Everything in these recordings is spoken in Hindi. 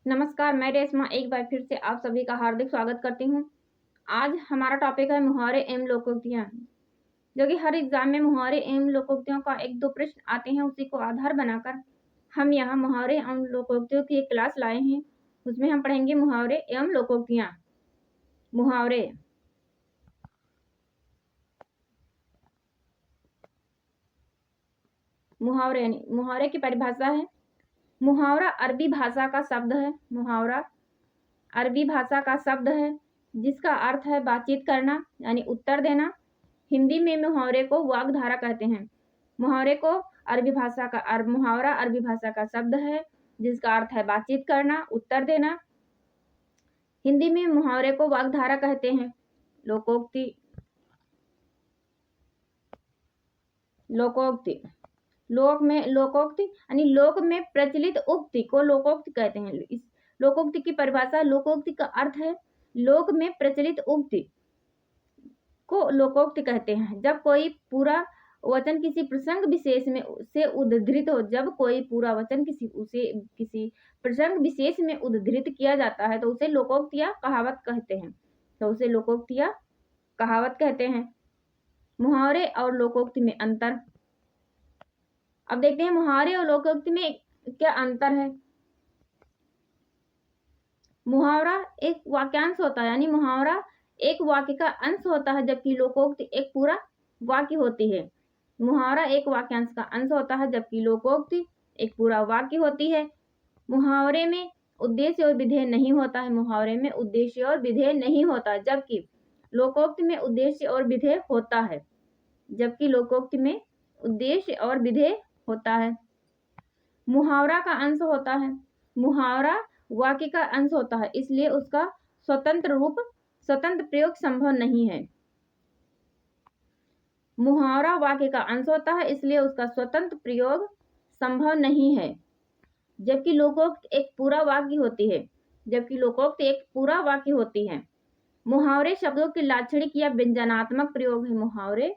नमस्कार, मैं रेशमा एक बार फिर से आप सभी का हार्दिक स्वागत करती हूँ। आज हमारा टॉपिक है मुहावरे एवं लोकोक्तियाँ, जो कि हर एग्जाम में मुहावरे एवं लोकोक्तियों का 1-2 प्रश्न आते हैं, उसी को आधार बनाकर हम यहाँ मुहावरे एवं लोकोक्तियों की एक क्लास लाए हैं। उसमें हम पढ़ेंगे मुहावरे एवं लोकोक्तियाँ। मुहावरे मुहावरे यानी मुहावरे की परिभाषा है। मुहावरा अरबी भाषा का शब्द है। मुहावरा अरबी भाषा का शब्द है जिसका अर्थ है बातचीत करना यानी उत्तर देना। हिंदी में मुहावरे को वाग्धारा कहते हैं। मुहावरे को मुहावरा अरबी भाषा का शब्द है जिसका अर्थ है बातचीत करना, उत्तर देना। हिंदी में मुहावरे को वाग्धारा कहते हैं। लोकोक्ति लोकोक्ति लोकोक्ति यानी लोक में प्रचलित उक्ति को लोकोक्ति कहते हैं। इस लोकोक्ति की परिभाषा, लोकोक्ति का अर्थ है लोक में प्रचलित उक्ति को लोकोक्ति कहते हैं। जब कोई पूरा वचन किसी प्रसंग विशेष में से उद्धृत हो, जब कोई पूरा वचन किसी प्रसंग विशेष में उद्धृत किया जाता है तो उसे लोकोक्ति या कहावत कहते हैं। मुहावरे और लोकोक्ति में अंतर। अब देखते हैं मुहावरे और लोकोक्ति में क्या अंतर है। मुहावरा एक वाक्यांश होता है, यानी मुहावरा एक वाक्य का अंश होता है, जबकि लोकोक्ति एक पूरा वाक्य होती है। मुहावरा एक वाक्यांश का अंश होता है, जबकि लोकोक्ति एक पूरा वाक्य होती है। मुहावरे में उद्देश्य और विधेय नहीं होता है। मुहावरे में उद्देश्य और विधेय नहीं होता, जबकि लोकोक्ति में उद्देश्य और विधेय होता है। होता है। मुहावरा का अंश होता है। मुहावरा वाक्य का अंश होता है, इसलिए उसका स्वतंत्र प्रयोग संभव नहीं है। मुहावरा वाक्य का अंश होता है, इसलिए उसका स्वतंत्र प्रयोग संभव नहीं है। जबकि लोकोक्ति एक पूरा वाक्य होती है। मुहावरे शब्दों के लाक्षणिक या व्यंजनात्मक प्रयोग है। मुहावरे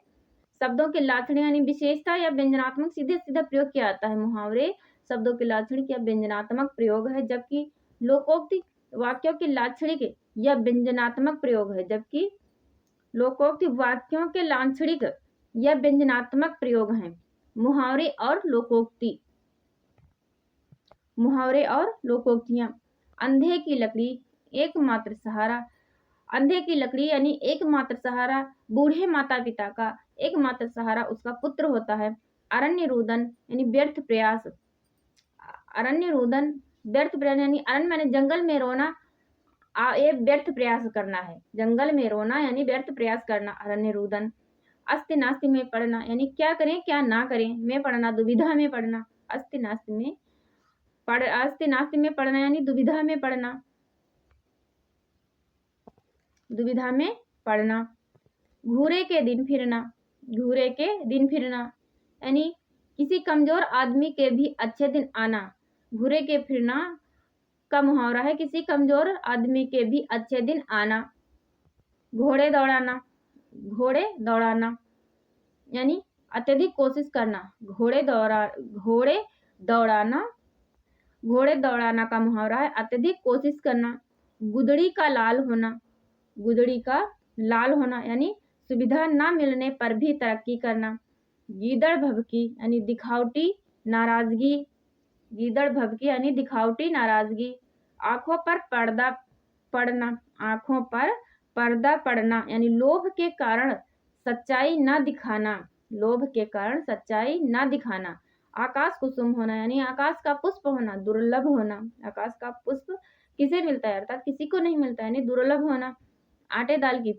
शब्दों के लाक्षणिक यानी विशेषता या व्यंजनात्मक सीधे प्रयोग किया जाता है। मुहावरे शब्दों के लाक्षणिक या व्यंजनात्मक प्रयोग है, जबकि लोकोक्ति वाक्यों के लाक्षणिक या व्यंजनात्मक प्रयोग है। मुहावरे और लोकोक्तियां। अंधे की लकड़ी यानी एकमात्र सहारा बूढ़े माता पिता का एकमात्र सहारा उसका पुत्र होता है। अरण्य रुदन यानी व्यर्थ प्रयास यानी अरण्य माने जंगल में रोना, ये व्यर्थ प्रयास करना है। जंगल में रोना यानी व्यर्थ प्रयास करना, अरण्य रुदन। अस्ति नास्ति में पढ़ना यानी क्या करें क्या ना करें, में पढ़ना, दुविधा में पढ़ना। अस्ति नास्ति में पढ़ना यानी दुविधा में पढ़ना। घूरे के दिन फिरना यानी किसी कमजोर आदमी के भी अच्छे दिन आना। घूरे के फिरना का मुहावरा है किसी कमजोर आदमी के भी अच्छे दिन आना। घोड़े दौड़ाना यानी अत्यधिक कोशिश करना। घोड़े दौड़ाना का मुहावरा है अत्यधिक कोशिश करना। गुदड़ी का लाल होना यानी सुविधा न मिलने पर भी तरक्की करना। गीदड़ भभकी यानी दिखावटी नाराजगी। आंखों पर पर्दा पड़ना यानी लोभ के कारण सच्चाई न दिखाना। आकाश कुसुम होना यानी आकाश का पुष्प होना, दुर्लभ होना। आकाश का पुष्प किसे मिलता है, अर्थात किसी को नहीं मिलता यानी दुर्लभ होना। आटे दाल की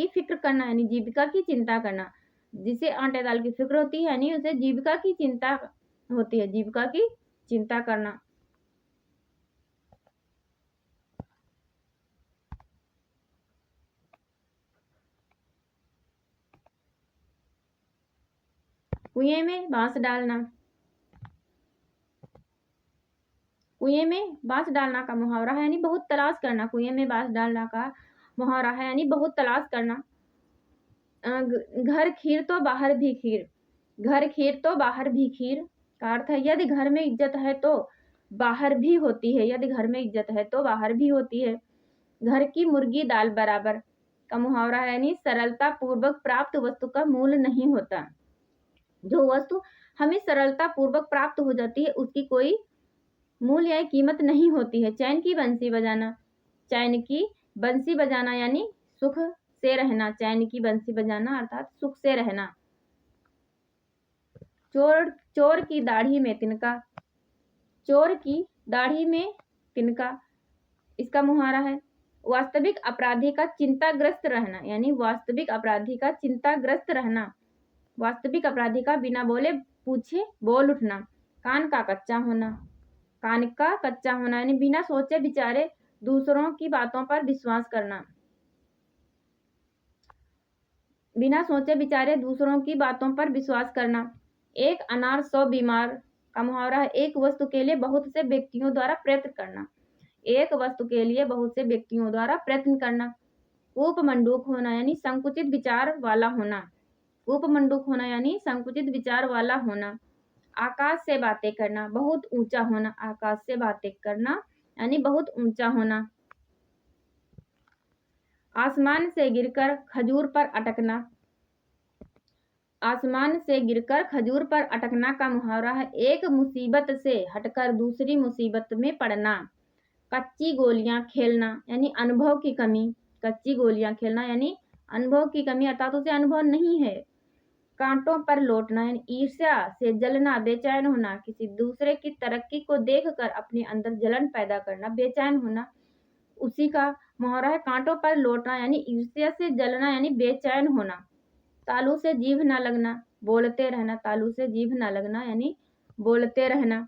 फिक्र करना यानी जीविका की चिंता करना। जिसे आटे दाल की फिक्र होती है यानी उसे जीविका की चिंता होती है, जीविका की चिंता करना। कुएं में बांस डालना का मुहावरा है यानी बहुत तलाश करना। कुएं में बांस डालना का मुहावरा है यानी बहुत तलाश करना। घर खीर तो बाहर भी खीर का अर्थ है यदि घर में इज्जत है तो बाहर भी होती है। यदि घर में इज्जत है तो बाहर भी होती है। घर की मुर्गी दाल बराबर का मुहावरा है, यानी सरलता पूर्वक प्राप्त वस्तु का मूल्य नहीं होता। जो वस्तु हमें सरलता पूर्वक प्राप्त हो जाती है उसकी कोई मूल्य या कीमत नहीं होती है। चैन की बंसी बजाना, चैन की बंसी बजाना यानी सुख से रहना। चैन की बंसी बजाना अर्थात सुख से रहना। चोर चोर की दाढ़ी में तिनका, चोर की दाढ़ी में तिनका, इसका मुहावरा है। वास्तविक अपराधी का चिंताग्रस्त रहना, यानी वास्तविक अपराधी का चिंताग्रस्त रहना। वास्तविक अपराधी का बिना बोले पूछे बोल उठना। कान का कच्चा होना, कान का कच्चा होना यानी बिना सोचे विचारे दूसरों की बातों पर विश्वास करना। बिना सोचे विचारे दूसरों की बातों पर विश्वास करना। एक अनार 100 बीमार का मुहावरा है। एक वस्तु के लिए बहुत से व्यक्तियों द्वारा प्रयत्न करना। एक वस्तु के लिए बहुत से व्यक्तियों द्वारा प्रयत्न करना। उपमंडूक होना यानी संकुचित विचार वाला होना। उपमंडूक होना यानी संकुचित विचार वाला होना। आकाश से बातें करना, बहुत ऊंचा होना। आकाश से बातें करना यानी बहुत ऊंचा होना। आसमान से गिरकर खजूर पर अटकना, आसमान से गिरकर खजूर पर अटकना का मुहावरा है। एक मुसीबत से हटकर दूसरी मुसीबत में पड़ना। कच्ची गोलियां खेलना यानी अनुभव की कमी। कच्ची गोलियां खेलना यानी अनुभव की कमी अर्थात उसे अनुभव नहीं है। कांटों पर लौटना यानी ईर्ष्या से जलना, बेचैन होना। किसी दूसरे की तरक्की को देखकर अपने अंदर जलन पैदा करना, बेचैन होना, उसी का मुहावरा है। कांटों पर लौटना यानी ईर्ष्या से जलना यानी बेचैन होना। तालू से जीभ ना लगना, बोलते रहना। तालू से जीभ ना लगना यानी बोलते रहना।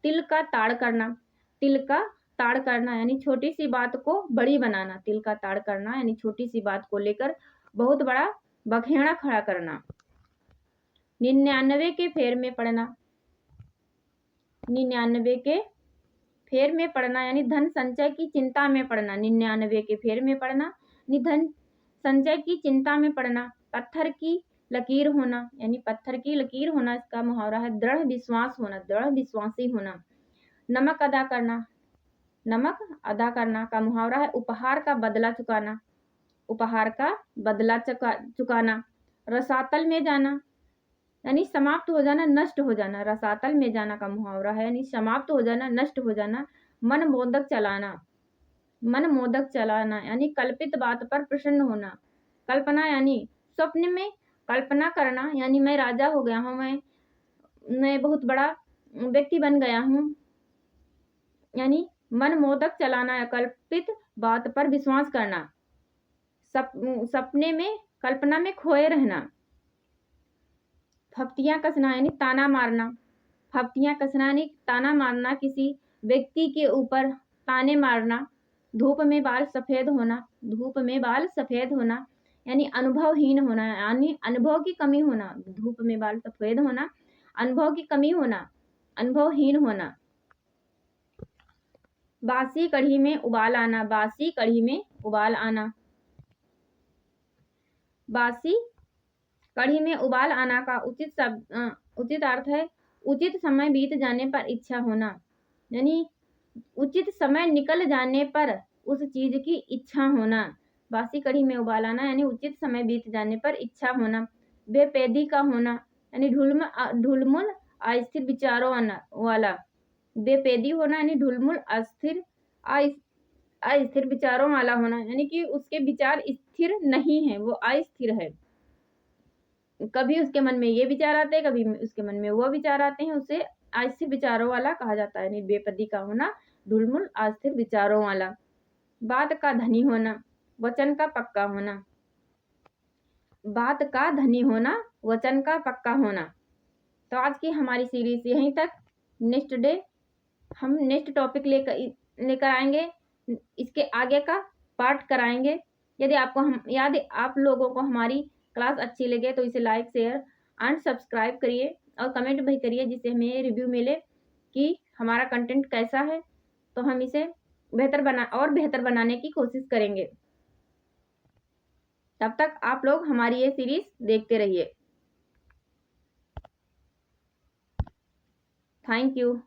तिल का ताड़ करना, तिल का ताड़ करना यानी छोटी सी बात को बड़ी बनाना। तिल का ताड़ करना यानी छोटी सी बात को लेकर बहुत बड़ा बखेड़ा खड़ा करना। 99 के फेर में पड़ना, 99 के फेर में पड़ना यानी धन संचय की चिंता में पड़ना। 99 के फेर में पड़ना धन संचय की चिंता में पड़ना। पत्थर की लकीर होना यानी पत्थर की लकीर होना, इसका मुहावरा है। दृढ़ विश्वास होना, दृढ़ विश्वासी होना। नमक अदा करना, नमक अदा करना का मुहावरा है। उपहार का बदला चुकाना, उपहार का बदला चुकाना। रसातल में जाना यानी समाप्त हो जाना, नष्ट हो जाना। रसातल में जाना का मुहावरा है यानी समाप्त हो जाना, नष्ट हो जाना। मन मोदक चलाना, मन मोदक चलाना यानी कल्पित बात पर प्रसन्न होना। कल्पना यानी स्वप्न में कल्पना करना यानी मैं राजा हो गया हूँ, मैं बहुत बड़ा व्यक्ति बन गया हूँ, यानी मन मोदक चलाना या कल्पित बात पर विश्वास करना। सपने में कल्पना में खोए रहना। फप्तियां कसना यानी ताना मारना। फप्तियां कसना यानी ताना मारना, किसी व्यक्ति के ऊपर ताने मारना। धूप में बाल सफेद होना, धूप में बाल सफेद होना यानी अनुभवहीन होना, यानी अनुभव की कमी होना। धूप में बाल सफेद होना, अनुभव की कमी होना, अनुभवहीन होना। बासी कढ़ी में उबाल आना, बासी कढ़ी में उबाल आना। बासी कढ़ी में उबाल आना का उचित अर्थ है उचित समय बीत जाने पर इच्छा होना, यानी उचित समय निकल जाने पर उस चीज की इच्छा होना। बासी कढ़ी में उबाल आना यानी उचित समय बीत जाने पर इच्छा होना। बेपेदी का होना यानी ढुलमुल अस्थिर विचारों वाला। बेपेदी होना यानी ढुलमुल अस्थिर विचारों वाला होना, यानी कि उसके विचार स्थिर नहीं है, वो अस्थिर है। कभी उसके मन में ये विचार आते हैं, कभी उसके मन में वो विचार आते हैं, उसे अस्थिर विचारों वाला कहा जाता है। यानी बेपदी का होना, ढुलमुल अस्थिर विचारों वाला। बात का धनी होना, वचन का पक्का होना। बात का धनी होना, वचन का पक्का होना। तो आज की हमारी सीरीज यहीं तक। नेक्स्ट डे हम नेक्स्ट टॉपिक लेकर आएंगे, इसके आगे का पार्ट कराएंगे। यदि आप लोगों को हमारी क्लास अच्छी लगे तो इसे लाइक, शेयर एंड सब्सक्राइब करिए और कमेंट भी करिए, जिससे हमें रिव्यू मिले कि हमारा कंटेंट कैसा है, तो हम इसे बेहतर बनाने की कोशिश करेंगे। तब तक आप लोग हमारी ये सीरीज देखते रहिए। Thank you.